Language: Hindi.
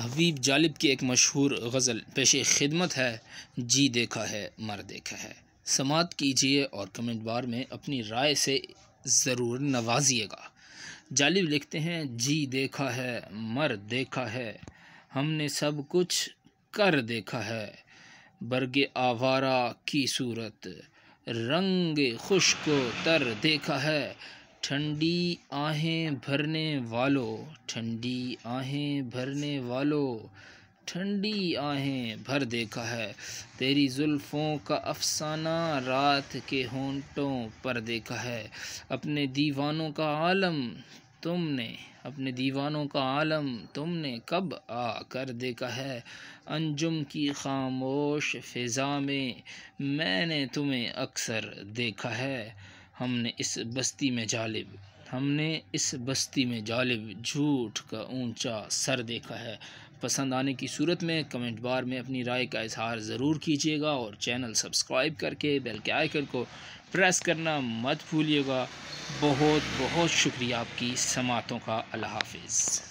हबीब जालिब की एक मशहूर गज़ल पेशे खिदमत है, जी देखा है मर देखा है। समात कीजिए और कमेंट बार में अपनी राय से ज़रूर नवाजिएगा। जालिब लिखते हैं, जी देखा है मर देखा है, हमने सब कुछ कर देखा है। बरगे आवारा की सूरत, रंग खुश्को तर देखा है। ठंडी आहें भरने वालों, ठंडी आहें भरने वालों, ठंडी आहें भर देखा है। तेरी जुल्फ़ों का अफसाना रात के होंठों पर देखा है। अपने दीवानों का आलम तुमने कब आकर देखा है। अंजुम की खामोश फ़िज़ा में मैंने तुम्हें अक्सर देखा है। हमने इस बस्ती में जालिब झूठ का ऊंचा सर देखा है। पसंद आने की सूरत में कमेंट बार में अपनी राय का इजहार ज़रूर कीजिएगा और चैनल सब्सक्राइब करके बेल के आइकन को प्रेस करना मत भूलिएगा। बहुत बहुत शुक्रिया आपकी समातों का। अल्लाह हाफिज़।